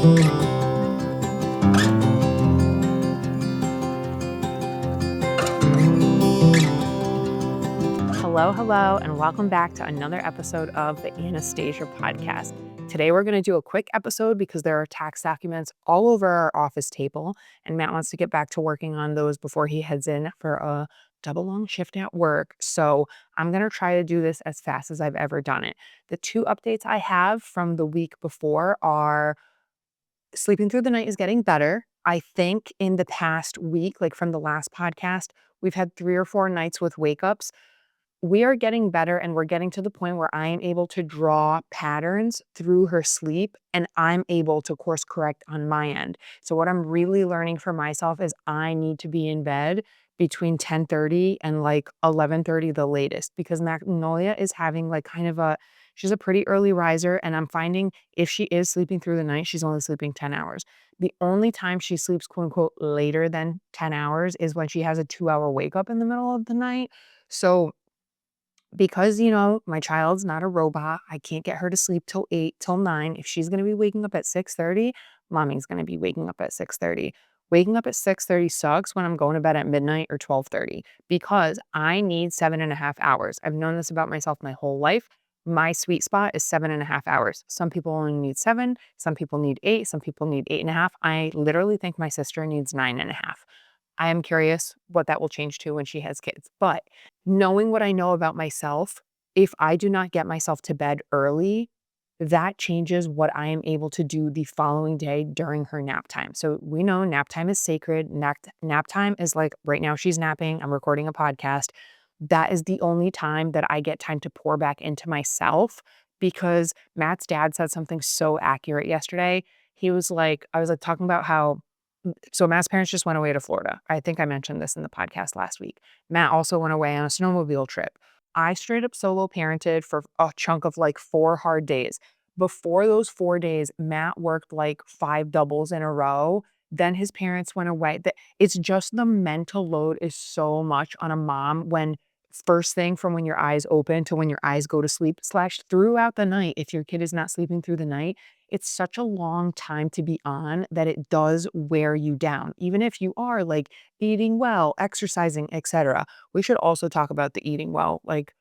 Hello, hello, and welcome back to another episode of the Anastasia podcast. Today, we're going to do a quick episode because there are tax documents all over our office table, and Matt wants to get back to working on those before he heads in for a double long shift at work. So, I'm going to try to do this as fast as I've ever done it. The two updates I have from the week before are sleeping through the night is getting better. I think in the past week, like from the last podcast, we've had 3 or 4 nights with wake ups. We are getting better, and we're getting to the point where I am able to draw patterns through her sleep, and I'm able to course correct on my end. So what I'm really learning for myself is I need to be in bed between 10:30 and like 11:30 the latest, because Magnolia is having like kind of a she's a pretty early riser, and I'm finding if she is sleeping through the night, she's only sleeping 10 hours. The only time she sleeps quote unquote later than 10 hours is when she has a 2-hour wake up in the middle of the night. So because, my child's not a robot, I can't get her to sleep till 8, till 9. If she's gonna be waking up at 6:30, mommy's gonna be waking up at 6:30. Waking up at 6:30 sucks when I'm going to bed at midnight or 12:30 because I need 7.5 hours. I've known this about myself my whole life. My sweet spot is 7.5 hours. Some people only need 7, some people need 8, some people need 8.5. I literally think my sister needs 9.5. I am curious what that will change to when she has kids. But knowing what I know about myself, if I do not get myself to bed early, that changes what I am able to do the following day during her nap time. So we know nap time is sacred. Nap time is like right now she's napping. I'm recording a podcast. That is the only time that I get time to pour back into myself because Matt's dad said something so accurate yesterday. He was like, I was like talking about how so Matt's parents just went away to Florida. I think I mentioned this in the podcast last week. Matt also went away on a snowmobile trip. I straight up solo parented for a chunk of like 4 hard days. Before those 4 days, Matt worked like 5 doubles in a row. Then his parents went away. It's just the mental load is so much on a mom when first thing from when your eyes open to when your eyes go to sleep slash throughout the night. If your kid is not sleeping through the night, it's such a long time to be on that it does wear you down. Even if you are like eating well, exercising, etc. We should also talk about the eating well. Like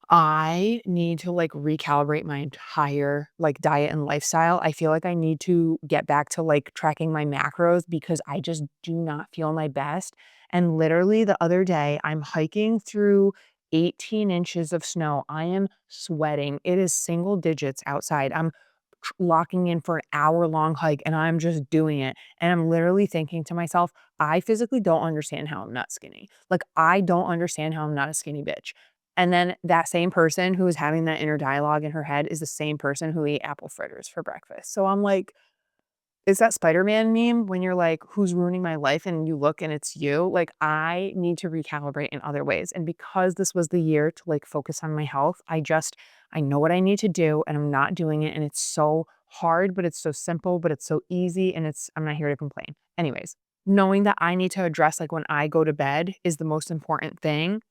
I need to like recalibrate my entire like diet and lifestyle. I feel like I need to get back to like tracking my macros because I just do not feel my best. And literally the other day, I'm hiking through 18 inches of snow. I am sweating. It is single digits outside. I'm locking in for an hour-long hike and I'm just doing it. And I'm literally thinking to myself, I physically don't understand how I'm not skinny. Like, I don't understand how I'm not a skinny bitch. And then that same person who is having that inner dialogue in her head is the same person who ate apple fritters for breakfast. So I'm like, is that Spider-Man meme when you're like, "Who's ruining my life?" and you look and it's you? Like, I need to recalibrate in other ways, and because this was the year to, like, focus on my health, I know what I need to do, and I'm not doing it, and it's so hard, but it's so simple, but it's so easy, and I'm not here to complain. Anyways, knowing that I need to address, like, when I go to bed is the most important thing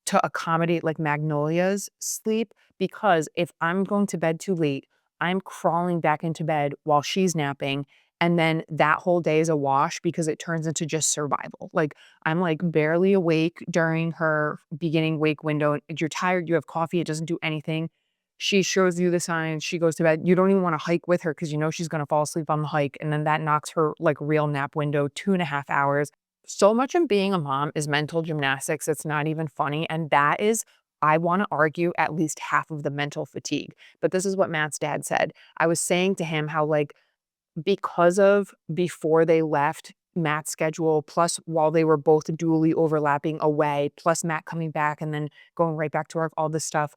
to accommodate like Magnolia's sleep because if I'm going to bed too late, I'm crawling back into bed while she's napping. And then that whole day is a wash because it turns into just survival. Like I'm like barely awake during her beginning wake window. You're tired, you have coffee, it doesn't do anything. She shows you the signs, she goes to bed. You don't even want to hike with her because you know she's going to fall asleep on the hike. And then that knocks her like real nap window 2.5 hours. So much of being a mom is mental gymnastics. It's not even funny. And that is, I want to argue, at least half of the mental fatigue. But this is what Matt's dad said. I was saying to him how, like, because of before they left Matt's schedule, plus while they were both dually overlapping away, plus Matt coming back and then going right back to work, all this stuff,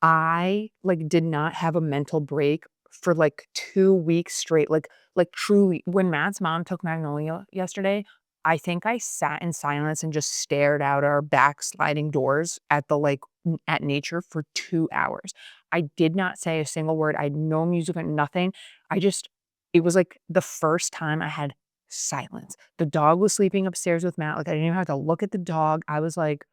I like did not have a mental break for like 2 weeks straight. Like truly, when Matt's mom took Magnolia yesterday, I think I sat in silence and just stared out our backsliding doors at the at nature for 2 hours. I did not say a single word. I had no music and nothing. I just it was like the first time I had silence. The dog was sleeping upstairs with Matt. Like I didn't even have to look at the dog. I was like,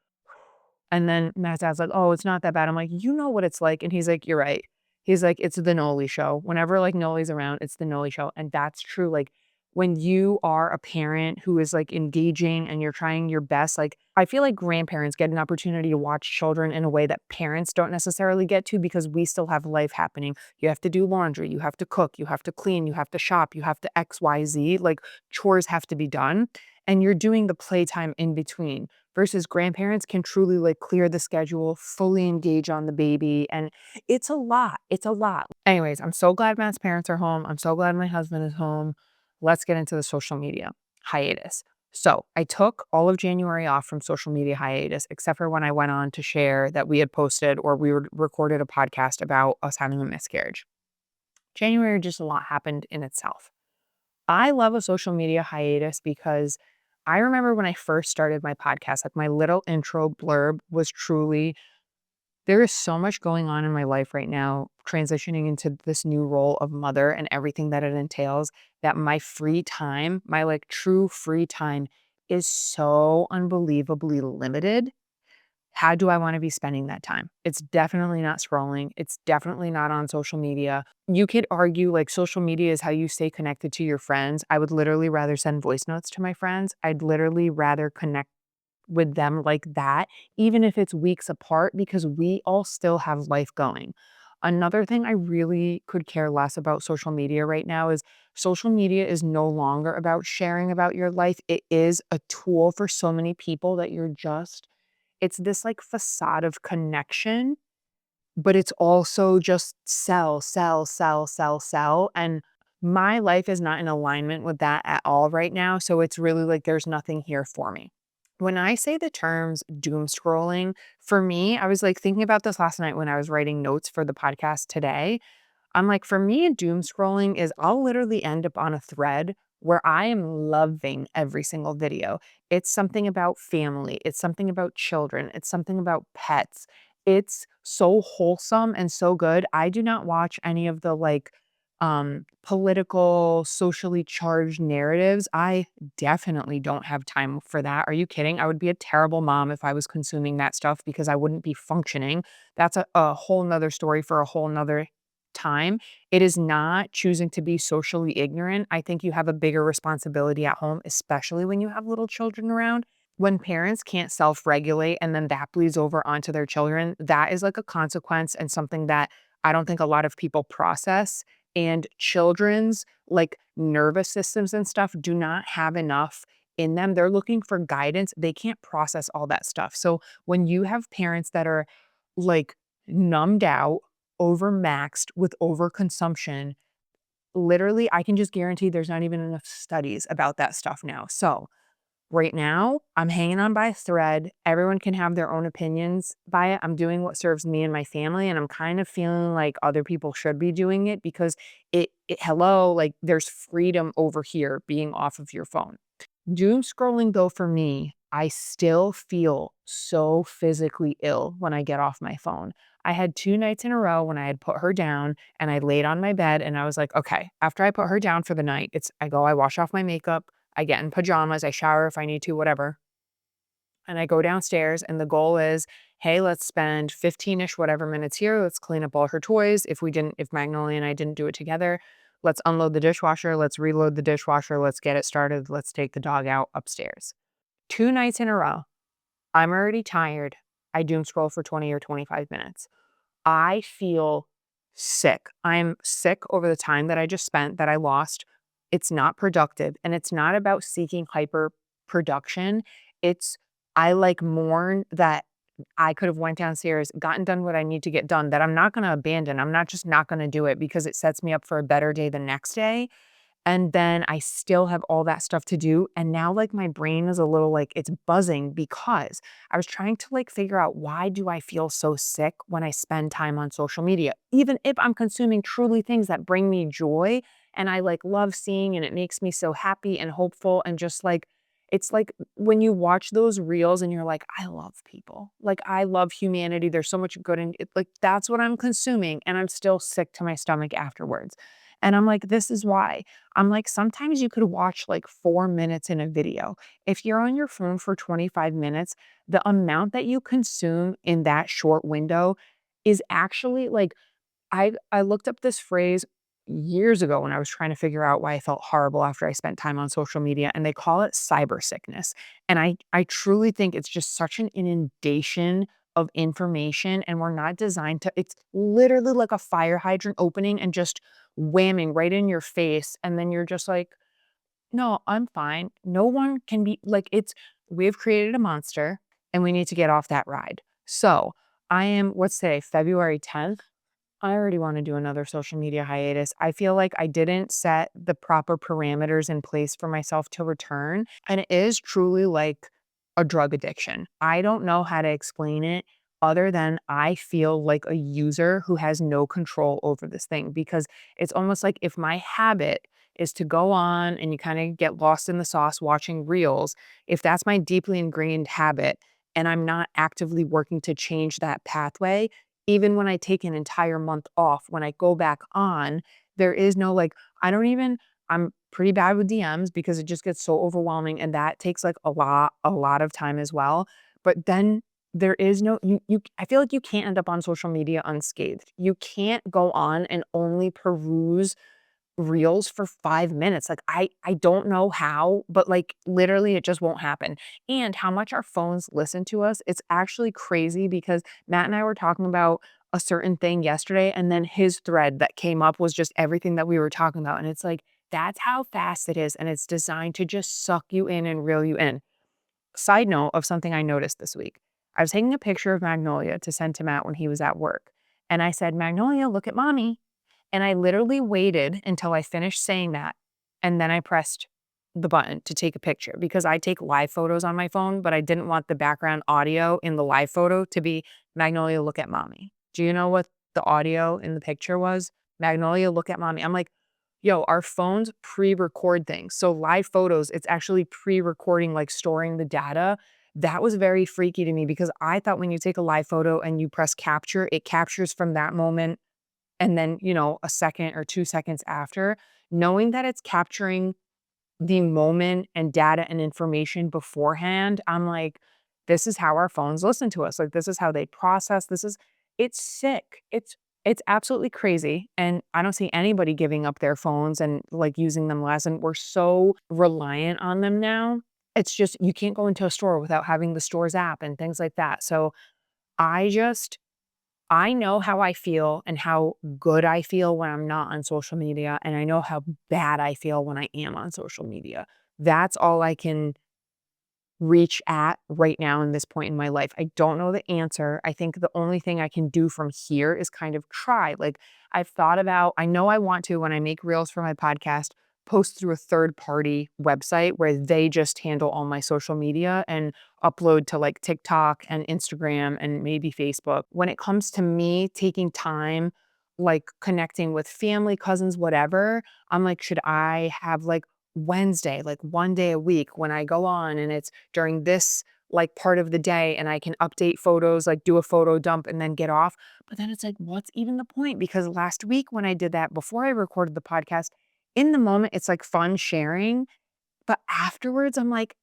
and then Matt's dad's like, "Oh, it's not that bad." I'm like, "You know what it's like." And he's like, "You're right." He's like, "It's the Noli show. Whenever, like, Noli's around, it's the Noli show." And that's true. Like, when you are a parent who is, like, engaging and you're trying your best, like, I feel like grandparents get an opportunity to watch children in a way that parents don't necessarily get to because we still have life happening. You have to do laundry, you have to cook, you have to clean, you have to shop, you have to XYZ, like, chores have to be done, and you're doing the playtime in between, versus grandparents can truly, like, clear the schedule, fully engage on the baby, and it's a lot. It's a lot. Anyways, I'm so glad Matt's parents are home. I'm so glad my husband is home. Let's get into the social media hiatus. So I took all of January off from social media hiatus, except for when I went on to share that we had posted or we recorded a podcast about us having a miscarriage. January, just a lot happened in itself. I love a social media hiatus because I remember when I first started my podcast, like my little intro blurb was truly, there is so much going on in my life right now, transitioning into this new role of mother and everything that it entails, that my free time, my like true free time is so unbelievably limited. How do I want to be spending that time? It's definitely not scrolling. It's definitely not on social media. You could argue like social media is how you stay connected to your friends. I would literally rather send voice notes to my friends. I'd literally rather connect with them like that, even if it's weeks apart, because we all still have life going. Another thing I really could care less about social media right now is social media is no longer about sharing about your life. It is a tool for so many people that it's this like facade of connection, but it's also just sell, sell, sell, sell, sell. And my life is not in alignment with that at all right now. So it's really like there's nothing here for me. When I say the terms doom scrolling, for me, I was like thinking about this last night when I was writing notes for the podcast today. I'm like, for me, doom scrolling is I'll literally end up on a thread where I am loving every single video. It's something about family, it's something about children, it's something about pets. It's so wholesome and so good. I do not watch any of the like political, socially charged narratives. I definitely don't have time for that. Are you kidding? I would be a terrible mom if I was consuming that stuff because I wouldn't be functioning. That's a whole nother story for a whole nother time. It is not choosing to be socially ignorant. I think you have a bigger responsibility at home, especially when you have little children around. When parents can't self regulate and then that bleeds over onto their children, that is like a consequence and something that I don't think a lot of people process. And children's like nervous systems and stuff do not have enough in them. They're looking for guidance. They can't process all that stuff. So when you have parents that are like numbed out, overmaxed with overconsumption, literally, I can just guarantee there's not even enough studies about that stuff now. So right now, I'm hanging on by a thread. Everyone can have their own opinions by it. I'm doing what serves me and my family, and I'm kind of feeling like other people should be doing it because hello, like there's freedom over here being off of your phone. Doom scrolling, though, for me, I still feel so physically ill when I get off my phone. I had 2 nights in a row when I had put her down and I laid on my bed and I was like, okay, after I put her down for the night, I wash off my makeup, I get in pajamas, I shower if I need to, whatever. And I go downstairs and the goal is, hey, let's spend 15-ish whatever minutes here. Let's clean up all her toys. If Magnolia and I didn't do it together, let's unload the dishwasher. Let's reload the dishwasher. Let's get it started. Let's take the dog out upstairs. 2 nights in a row. I'm already tired. I doom scroll for 20 or 25 minutes. I feel sick. I'm sick over the time that I just spent, that I lost. It's not productive, and it's not about seeking hyper production. It's I like mourn that I could have went downstairs, gotten done what I need to get done, that I'm not going to abandon. I'm not just not going to do it because it sets me up for a better day the next day. And then I still have all that stuff to do. And now like my brain is a little like it's buzzing because I was trying to like figure out, why do I feel so sick when I spend time on social media? Even if I'm consuming truly things that bring me joy and I like love seeing and it makes me so happy and hopeful and just like it's like when you watch those reels and you're like, I love people. Like I love humanity. There's so much good in it. Like that's what I'm consuming and I'm still sick to my stomach afterwards. And I'm like, this is why. I'm like, sometimes you could watch like 4 minutes in a video. If you're on your phone for 25 minutes, the amount that you consume in that short window is actually like I looked up this phrase years ago when I was trying to figure out why I felt horrible after I spent time on social media, and they call it cyber sickness. And I truly think it's just such an inundation of information, and we're not designed to it's literally like a fire hydrant opening and just whamming right in your face, and then you're just like, "No, I'm fine." No one can be like, it's we've created a monster, and we need to get off that ride. So, I am what's today? February 10th? I already wanna do another social media hiatus. I feel like I didn't set the proper parameters in place for myself to return, and it is truly like a drug addiction. I don't know how to explain it other than I feel like a user who has no control over this thing, because it's almost like if my habit is to go on and you kinda get lost in the sauce watching reels, if that's my deeply ingrained habit and I'm not actively working to change that pathway, even when I take an entire month off, when I go back on, there is no like, I don't even, I'm pretty bad with DMs because it just gets so overwhelming and that takes like a lot of time as well. But then there is no, I feel like you can't end up on social media unscathed. You can't go on and only peruse reels for 5 minutes. Like, I don't know how, but, like, literally it just won't happen. And how much our phones listen to us, it's actually crazy because Matt and I were talking about a certain thing yesterday, and then his thread that came up was just everything that we were talking about, and it's like, that's how fast it is, and it's designed to just suck you in and reel you in. Side note of something I noticed this week. I was taking a picture of Magnolia to send to Matt when he was at work, and I said, "Magnolia, look at mommy." And I literally waited until I finished saying that, and then I pressed the button to take a picture because I take live photos on my phone, but I didn't want the background audio in the live photo to be Magnolia, look at mommy. Do you know what the audio in the picture was? Magnolia, look at mommy. I'm like, yo, our phones pre-record things. So live photos, it's actually pre-recording, like storing the data. That was very freaky to me because I thought when you take a live photo and you press capture, it captures from that moment and then, a second or 2 seconds after, knowing that it's capturing the moment and data and information beforehand, I'm like, this is how our phones listen to us. Like, this is how they process. It's sick. It's absolutely crazy. And I don't see anybody giving up their phones and like using them less. And we're so reliant on them now. It's just, you can't go into a store without having the store's app and things like that. So I just, I know how I feel and how good I feel when I'm not on social media, and I know how bad I feel when I am on social media. That's all I can reach at right now in this point in my life. I don't know the answer. I think the only thing I can do from here is kind of try. Like, I've thought about, I know I want to, when I make reels for my podcast, post through a third party website where they just handle all my social media and upload to like TikTok and Instagram and maybe Facebook. When it comes to me taking time, like connecting with family, cousins, whatever, I'm like, should I have like Wednesday, like one day a week when I go on and it's during this like part of the day and I can update photos, like do a photo dump and then get off. But then it's like, what's even the point? Because last week when I did that before I recorded the podcast, in the moment, it's like fun sharing. But afterwards, I'm like,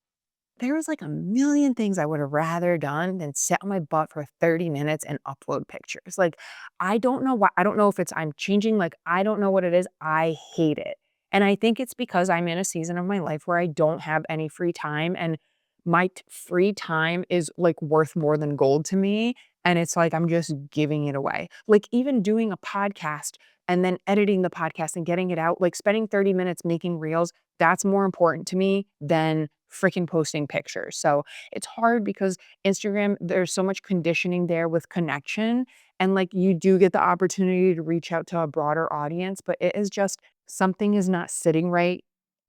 there was like a million things I would have rather done than sit on my butt for 30 minutes and upload pictures. Like, I don't know why. I don't know if it's I'm changing. Like, I don't know what it is. I hate it. And I think it's because I'm in a season of my life where I don't have any free time. And my free time is like worth more than gold to me. And it's like I'm just giving it away. Like, even doing a podcast and then editing the podcast and getting it out, like spending 30 minutes making reels, that's more important to me than freaking posting pictures. So it's hard because Instagram, there's so much conditioning there with connection. And like you do get the opportunity to reach out to a broader audience, but it is just something is not sitting right.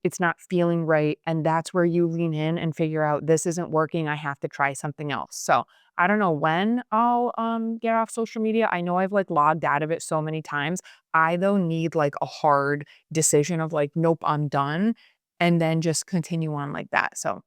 It's not feeling right. And that's where you lean in and figure out this isn't working. I have to try something else. So I don't know when I'll get off social media. I know I've like logged out of it so many times. I though need like a hard decision of like, nope, I'm done, and then just continue on like that. So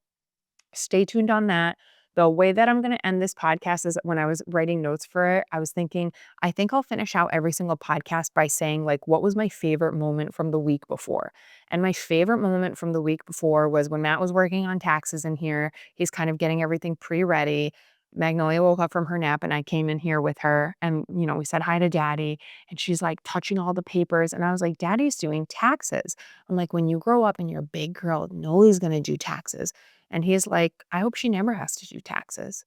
stay tuned on that. The way that I'm going to end this podcast is when I was writing notes for it, I was thinking, I think I'll finish out every single podcast by saying, like, what was my favorite moment from the week before? And my favorite moment from the week before was when Matt was working on taxes in here. He's kind of getting everything pre ready. Magnolia woke up from her nap and I came in here with her and, we said hi to daddy and she's like touching all the papers. And I was like, daddy's doing taxes. I'm like, when you grow up and you're a big girl, Noli's going to do taxes. And he's like, I hope she never has to do taxes.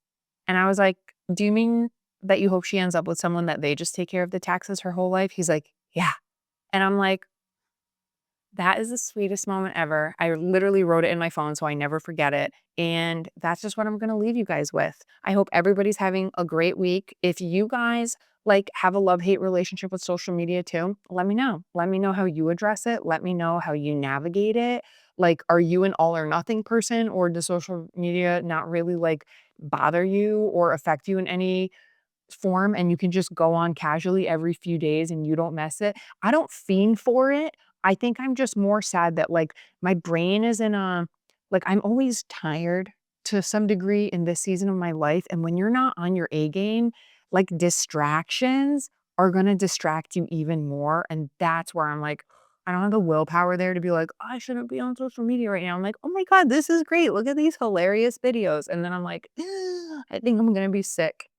And I was like, do you mean that you hope she ends up with someone that they just take care of the taxes her whole life? He's like, yeah. And I'm like, that is the sweetest moment ever. I literally wrote it in my phone so I never forget it. And that's just what I'm going to leave you guys with. I hope everybody's having a great week. If you guys like have a love-hate relationship with social media too, let me know. Let me know how you address it. Let me know how you navigate it. Like, are you an all or nothing person, or does social media not really like bother you or affect you in any form and you can just go on casually every few days and you don't mess it? I don't fiend for it. I think I'm just more sad that like my brain is in a like I'm always tired to some degree in this season of my life. And when you're not on your A game, like distractions are gonna distract you even more. And that's where I'm like, I don't have the willpower there to be like, I shouldn't be on social media right now. I'm like, oh my God, this is great. Look at these hilarious videos. And then I'm like, I think I'm gonna be sick.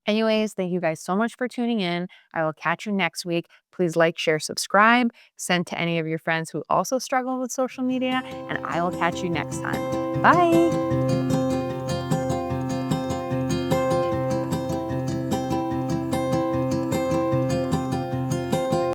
Anyways, thank you guys so much for tuning in. I will catch you next week. Please like, share, subscribe, send to any of your friends who also struggle with social media, and I will catch you next time. Bye.